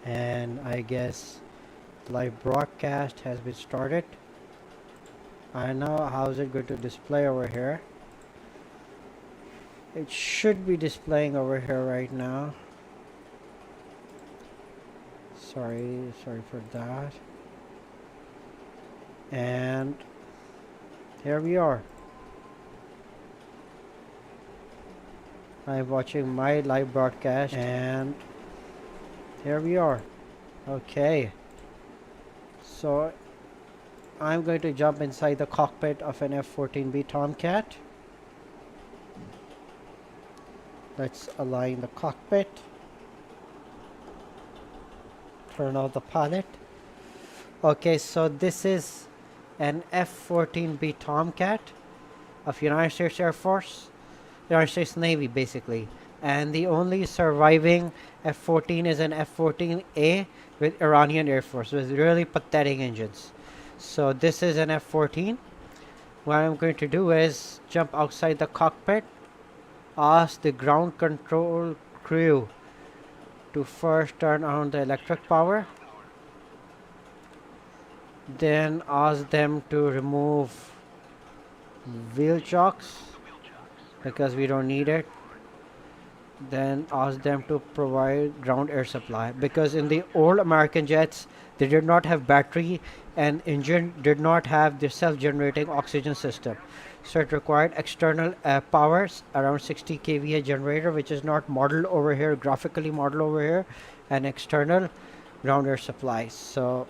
And I guess live broadcast has been started. I know how is it going to display over here. It should be displaying over here right now. Sorry for that. And here we are. I'm watching my live broadcast and here we are. Okay. So I'm going to jump inside the cockpit of an F-14B Tomcat. Let's align the cockpit. Turn off the pilot. Okay, so this is an F-14B Tomcat of United States Air Force, United States Navy basically. And the only surviving F-14 is an F-14A with Iranian Air Force with really pathetic engines. So this is an F-14. What I'm going to do is jump outside the cockpit, ask the ground control crew to first turn on the electric power, then ask them to remove wheel chocks because we don't need it, then ask them to provide ground air supply because in the old American jets they did not have battery and engine did not have the self-generating oxygen system, so it required external powers around 60 kVA generator, which is not modeled over here, graphically modeled over here, and external ground air supply. So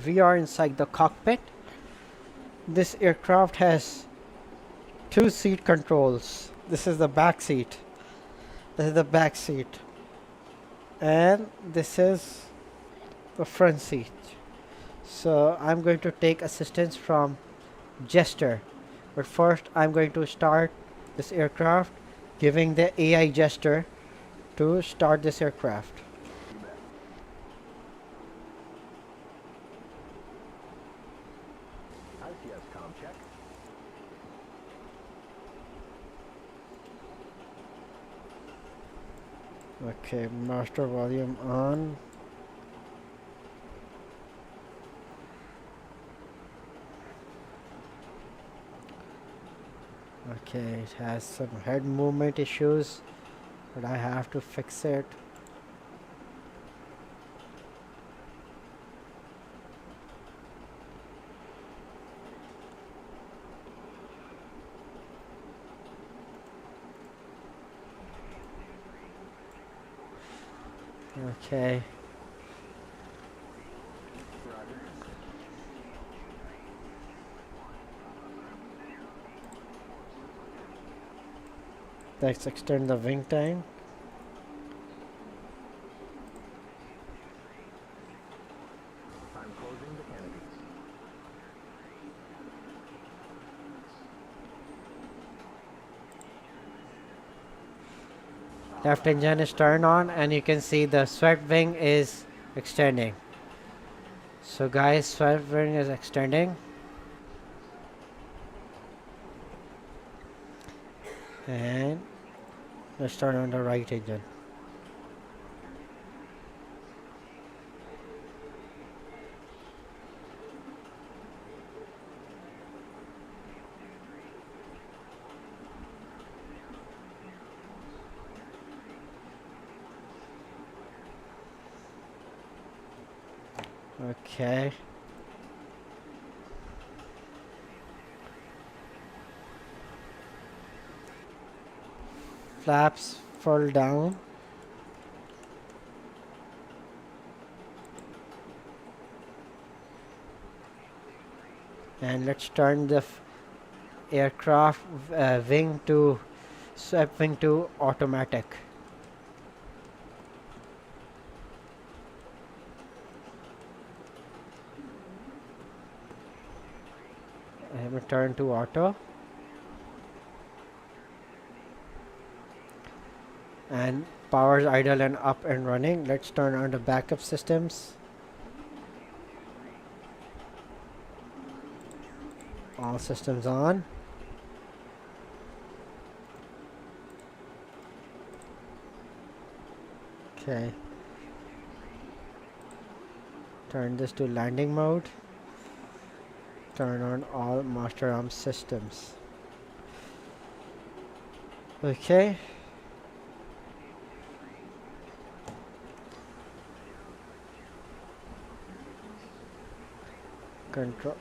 we are inside the cockpit. This aircraft has 2 seat controls. This is the back seat. This is the back seat. And this is the front seat. So I'm going to take assistance from Jester. But first I'm going to start this aircraft, giving the AI Jester to start this aircraft. Okay, master volume on. Okay, it has some head movement issues, but I have to fix it. Okay. Let's extend the wing time. I'm closing the canopies. Left engine is turned on and you can see the swept wing is extending. So guys, swept wing is extending. And let's turn on the right engine. Okay. Flaps fall down. And let's turn the aircraft wing to swept wing to automatic. I have turned to auto. And power's idle and up and running. Let's turn on the backup systems. All systems on. Okay. Turn this to landing mode. Turn on all master arm systems. Okay. Control.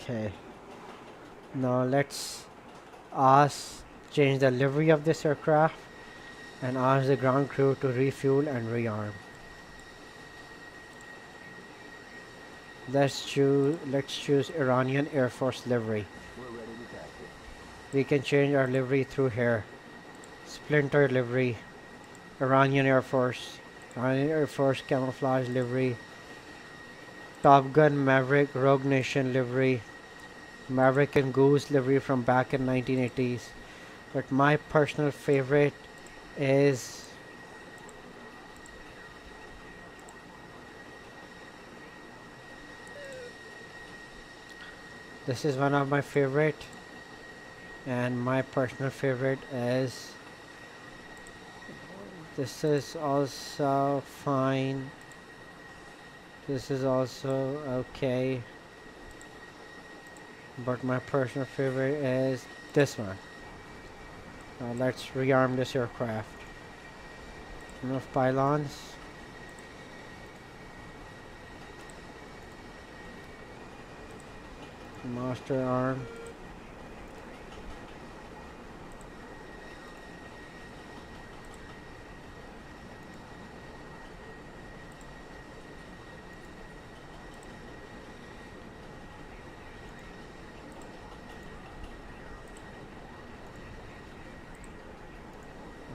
Okay. Now let's change the livery of this aircraft and ask the ground crew to refuel and rearm. Let's choose Iranian Air Force livery. We're ready to taxi. We can change our livery through here. Splinter livery, Iranian Air Force camouflage livery, Top Gun Maverick Rogue Nation livery, Maverick and Goose livery from back in 1980s. But my personal favorite is this is one of my favorite, and my personal favorite is this is also fine. This is also okay. But my personal favorite is this one. Now let's rearm this aircraft. Enough pylons. Master arm.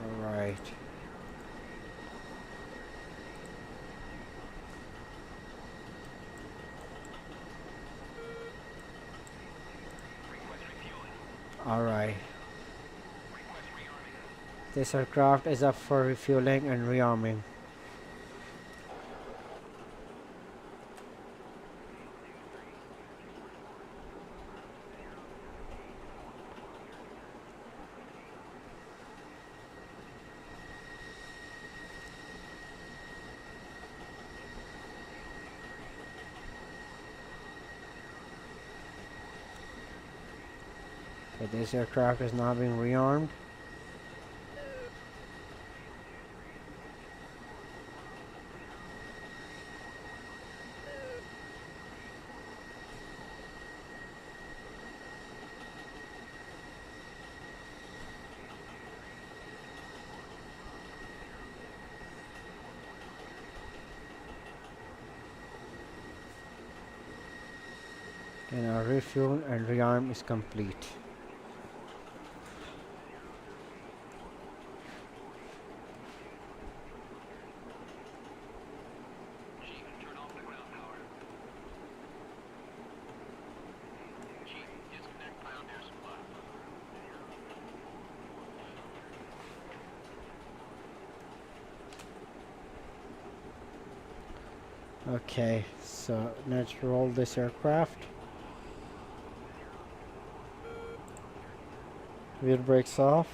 Alright. Alright. This aircraft is up for refueling and rearming. Okay, this aircraft is now being rearmed. And our refuel and rearm is complete. Okay, so let's roll this aircraft. Wheel brakes off.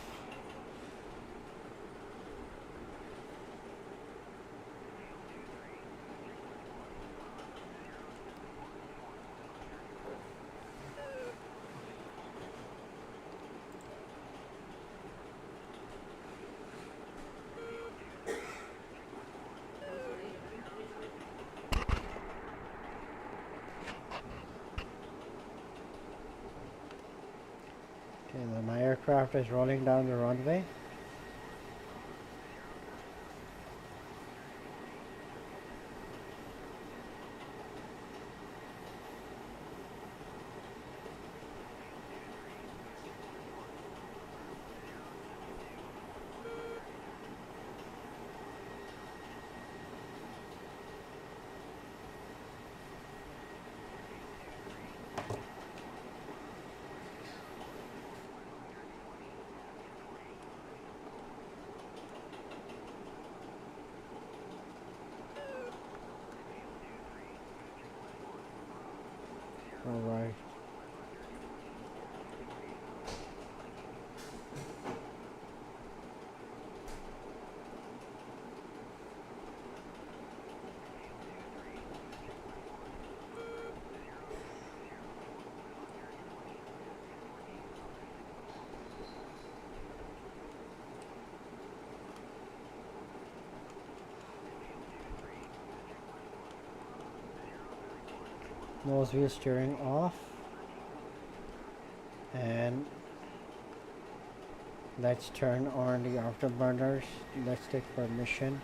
Okay, then my aircraft is rolling down the runway. Alright. Nose wheel steering off, and let's turn on the afterburners. Let's take permission.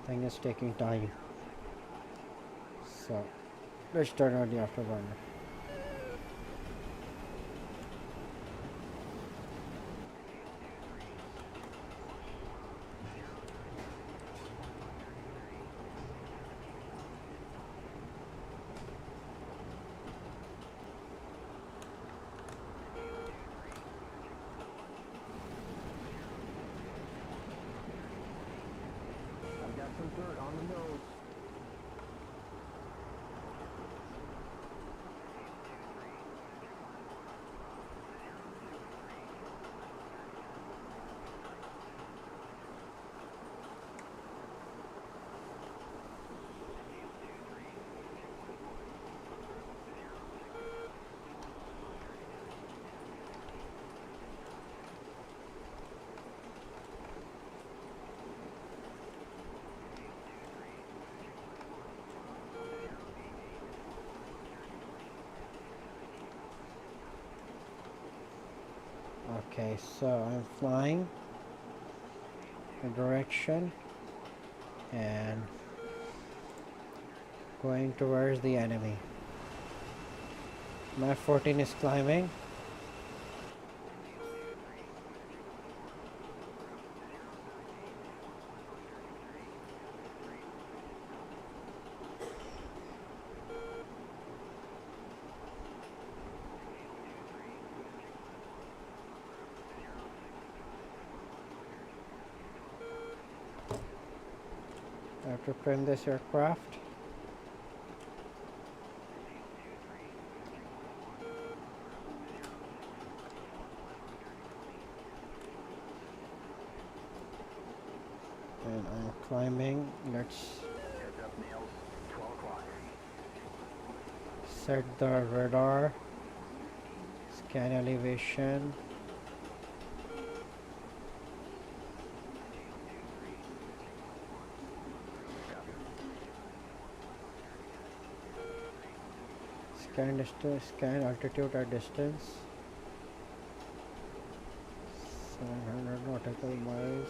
Thing is taking time, so let's turn on the afterburner. I've got some dirt on the nose. Okay, so I'm flying a direction and going towards the enemy. My F-14 is climbing. I have to trim this aircraft. And I'm climbing. Let's Heads up, nails. 12 o'clock. set the radar. Scan elevation. Scan distance, scan altitude at distance. 700 nautical miles.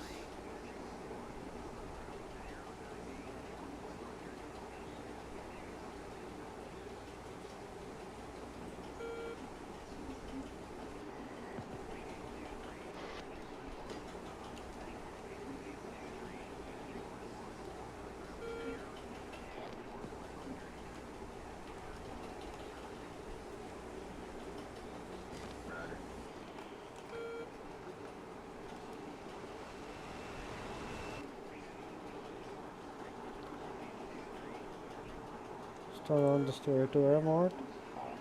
Turn on the stereo to air mode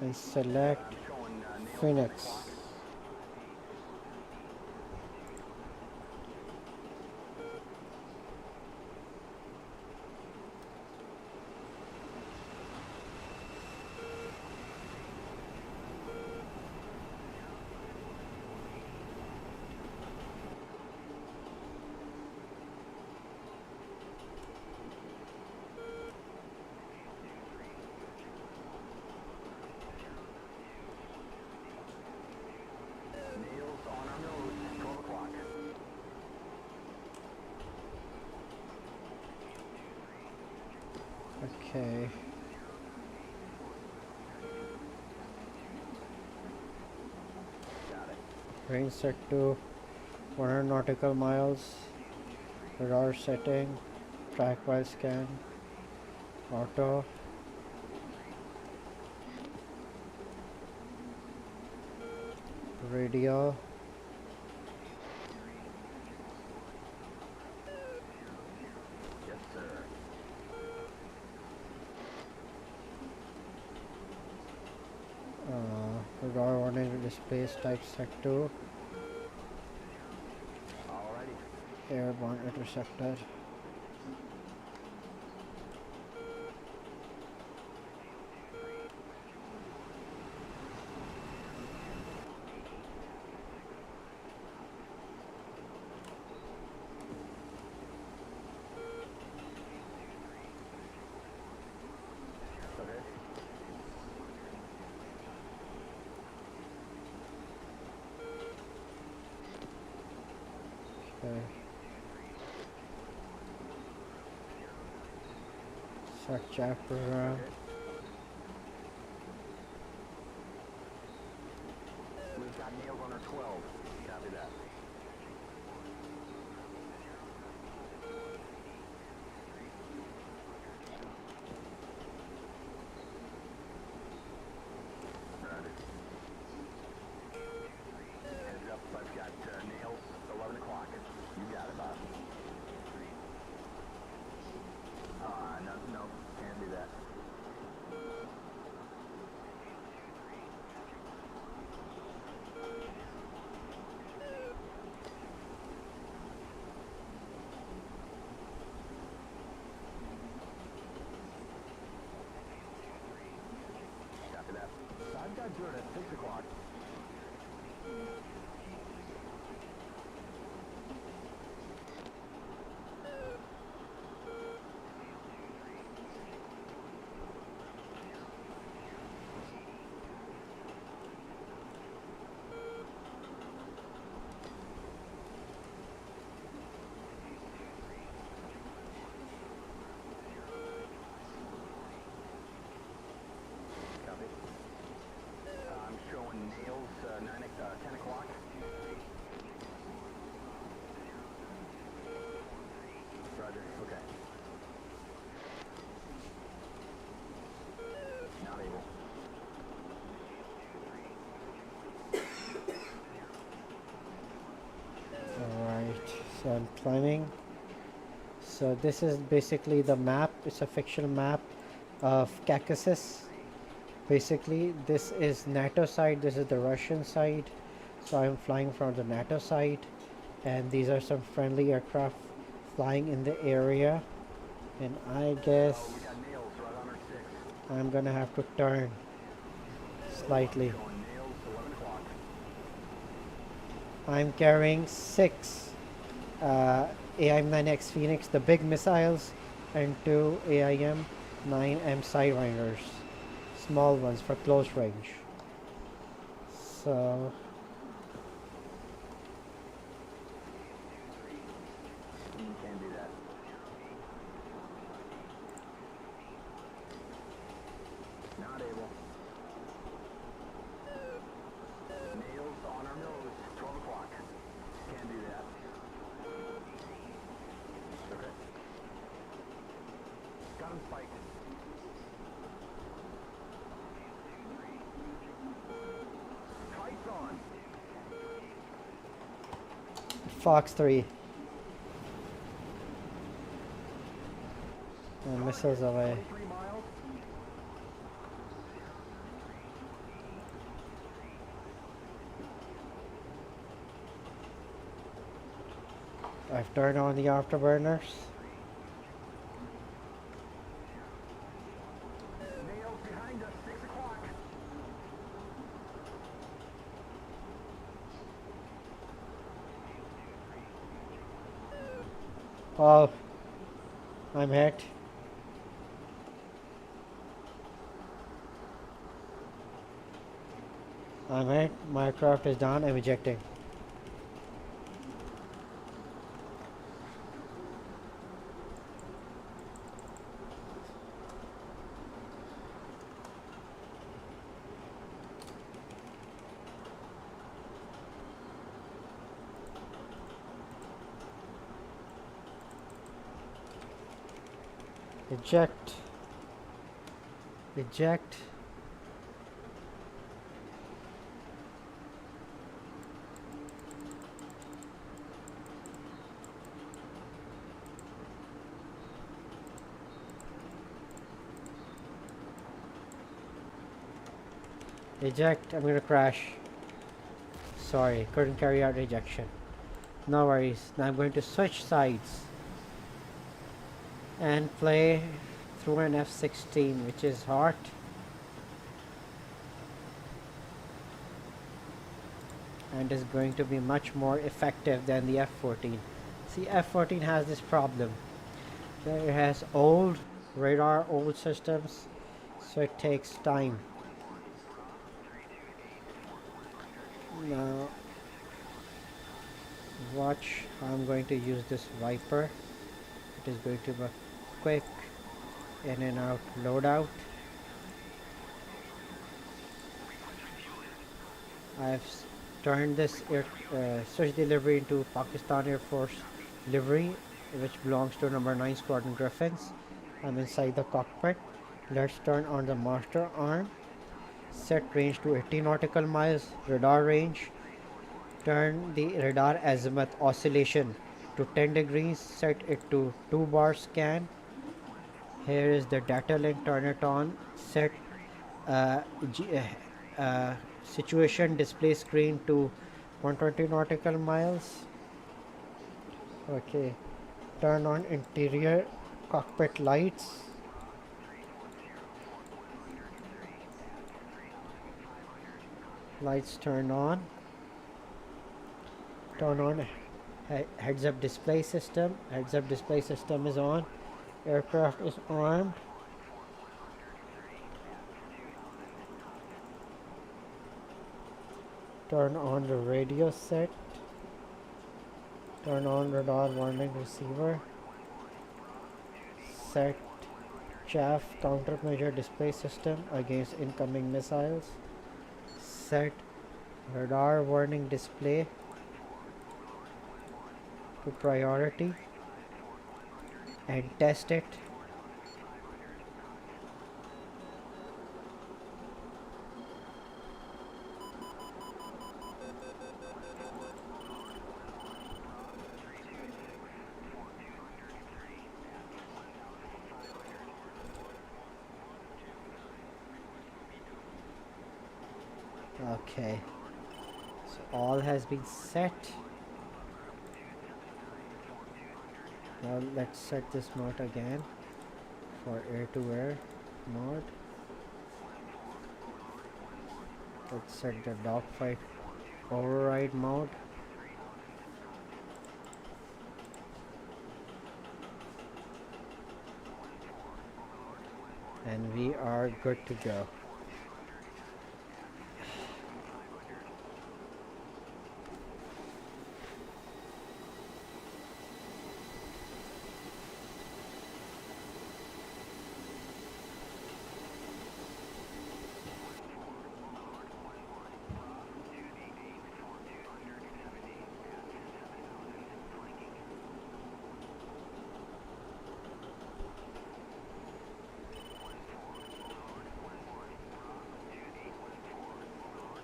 and select Showing nails. Phoenix. Nails on our nose. 12 o'clock. Okay. Got it. Range set to 100 nautical miles. Radar setting. Track while scan. Auto. radio. Yes, sir. Radar warning displays type sector. Alrighty. Airborne interceptor. Okay. Okay. Search app program. We've got nails on our 12. Copy that. Roger. Heads up, I've got nails, 11 o'clock. You got it, boss. No, can't do that. Copy that. I've got Jordan at 6 o'clock. Copy. I'm showing nails 10 o'clock. Roger, okay. Not able. Alright, so I'm planning. So this is basically the map. It's a fictional map of Caucasus. Basically, this is NATO side, this is the Russian side. So I'm flying from the NATO side, and these are some friendly aircraft flying in the area. And I guess We got nails right on our 6. I'm gonna have to turn slightly. Showing nails 11 o'clock. I'm carrying 6 AIM-9X Phoenix, the big missiles, and 2 AIM-9 Sidewinders, small ones for close range. So You can't do that. Not able. Nails on our nose, 12 o'clock. Can't do that. Okay. Got him spiked. Kites on. Fox 3. Missiles away. 23 miles. I've turned on the afterburners. Nails behind us, 6 o'clock. Oh, I'm hit. I'm hit. My aircraft is down. I'm ejecting. Eject. Eject. Eject. I'm gonna crash. Sorry, couldn't carry out ejection. No worries. Now I'm going to switch sides and play through an F-16, which is hot. And is going to be much more effective than the F-14. See, F-14 has this problem. It has old radar, old systems, so it takes time. Now, watch how I'm going to use this Viper. It is going to be a quick in and out loadout. I've turned this switch delivery into Pakistan Air Force livery, which belongs to number 9 Squadron Griffins. I'm inside the cockpit. Let's turn on the master arm. Set range to 80 nautical miles, radar range. Turn the radar azimuth oscillation to 10 degrees, set it to 2 bar scan. Here is the data link, turn it on. Set situation display screen to 120 nautical miles. Okay, turn on interior cockpit lights. Lights turn on. Turn on heads up display system. Heads up display system is on. Aircraft is armed. Turn on the radio set. Turn on radar warning receiver. Set chaff countermeasure display system against incoming missiles. Set radar warning display to priority and test it. Okay, so all has been set. Now let's set this mode again for air-to-air mode. Let's set the dogfight override mode. And we are good to go.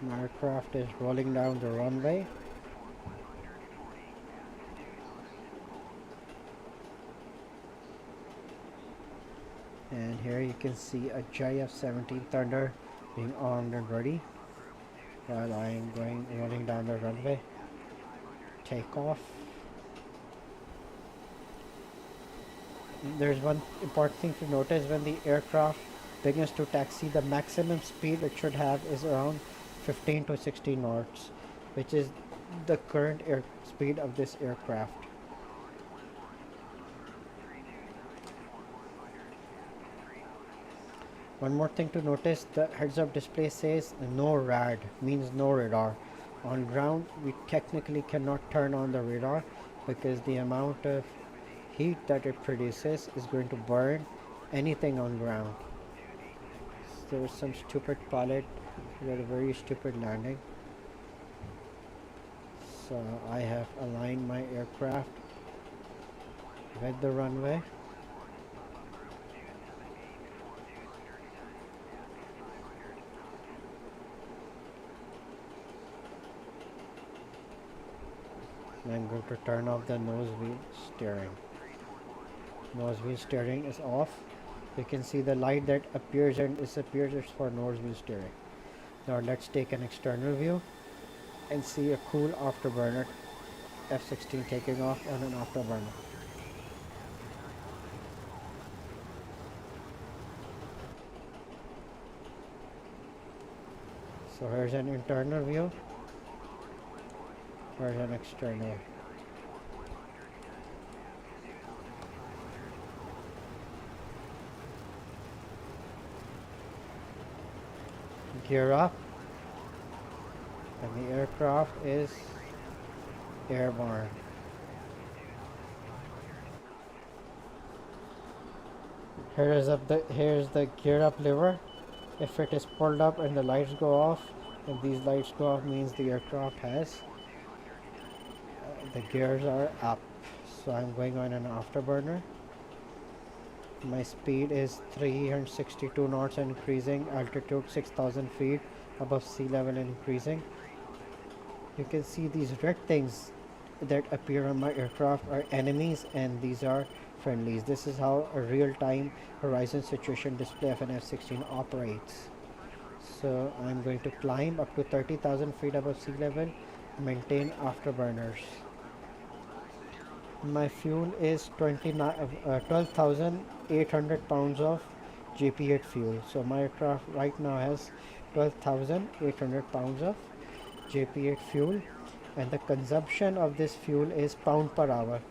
My aircraft is rolling down the runway. And here you can see a F-17 Thunder being armed and ready while I am rolling down the runway. Takeoff. There's one important thing to notice: when the aircraft begins to taxi, the maximum speed it should have is around 15 to 16 knots, which is the current air speed of this aircraft. One more thing to notice: the heads-up display says no rad, means no radar. On ground, we technically cannot turn on the radar because the amount of heat that it produces is going to burn anything on ground. There was some stupid pilot who had a very stupid landing. So I have aligned my aircraft with the runway. I'm going to turn off the nose wheel steering. Nose wheel steering is off. You can see the light that appears and disappears. It's for nose wheel steering. Now let's take an external view and see a cool afterburner F-16 taking off on an afterburner. So here's an internal view, here's an external. Gear up, and the aircraft is airborne. Here's the gear up lever. If it is pulled up and the lights go off, and these lights go off, means the aircraft has the gears are up. So I'm going on an afterburner. My speed is 362 knots and increasing, altitude 6,000 feet above sea level and increasing. You can see these red things that appear on my aircraft are enemies, and these are friendlies. This is how a real-time horizon situation display of an F-16 operates. So I'm going to climb up to 30,000 feet above sea level, maintain afterburners. My fuel is 12,800 pounds of JP8 fuel. So my aircraft right now has 12,800 pounds of JP8 fuel, and the consumption of this fuel is pound per hour,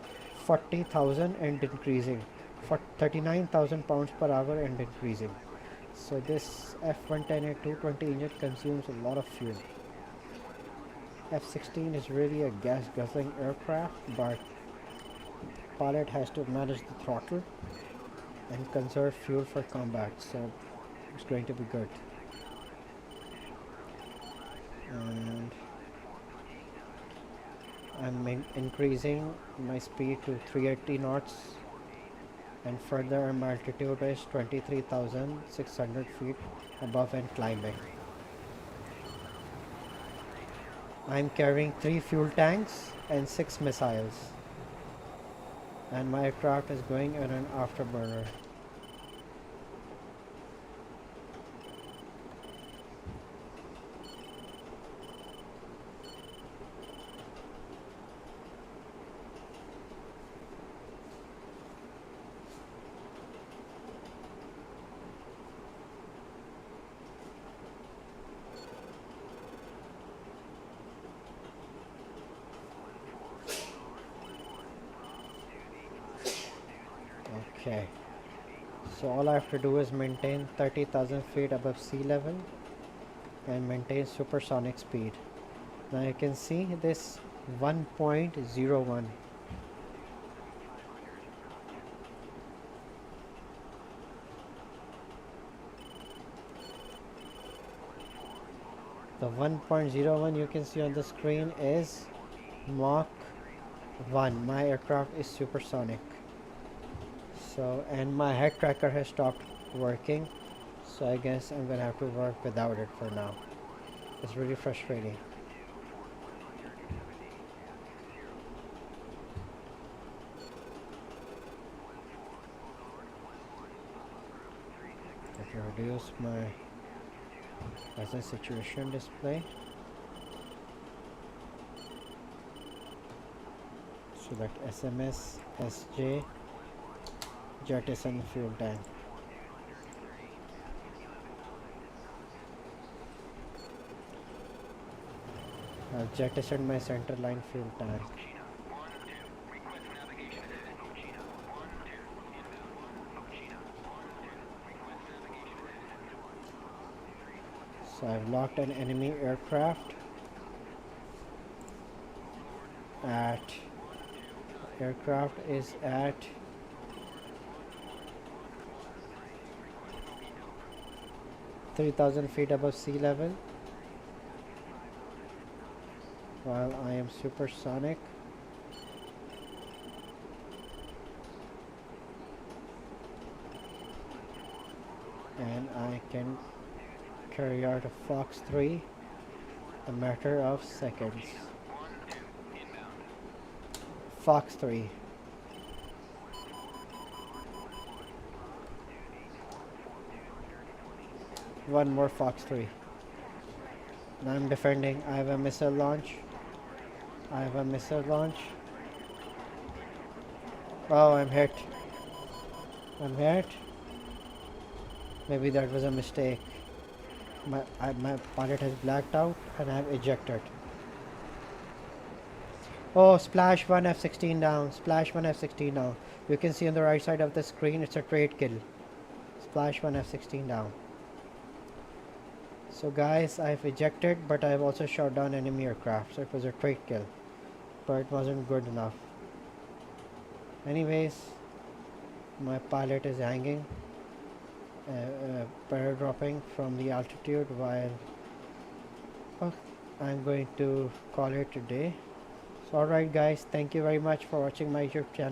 40,000 and increasing, for 39,000 pounds per hour and increasing. So this F-110 and 220 engine consumes a lot of fuel. F-16 is really a gas guzzling aircraft, but pilot has to manage the throttle and conserve fuel for combat, so it's going to be good. And I'm increasing my speed to 380 knots, and further my altitude is 23,600 feet above and climbing. I'm carrying 3 fuel tanks and 6 missiles, and my aircraft is going on an afterburner. Okay, so all I have to do is maintain 30,000 feet above sea level and maintain supersonic speed. Now you can see this 1.01. The 1.01 you can see on the screen is Mach 1. My aircraft is supersonic. So, and my head tracker has stopped working, so I guess I'm gonna have to work without it for now. It's really frustrating. I can reduce my present situation display. Select SMS, SJ, jettison fuel tank. I've jettisoned my centerline fuel tank. So I've locked an enemy aircraft at, aircraft is at 3,000 feet above sea level while I am supersonic. And I can carry out a Fox 3 a matter of seconds. Fox 3. One more Fox 3. I'm defending. I have a missile launch. Oh, I'm hit. Maybe that was a mistake. My pilot has blacked out and I'm ejected. Oh, splash 1 F-16 down. You can see on the right side of the screen, it's a trade kill. Splash 1 F-16 down. So guys, I've ejected, but I've also shot down enemy aircraft. So it was a trade kill, but it wasn't good enough. Anyways, my pilot is hanging, paratrooping from the altitude while I'm going to call it a day. So alright guys, thank you very much for watching my YouTube channel.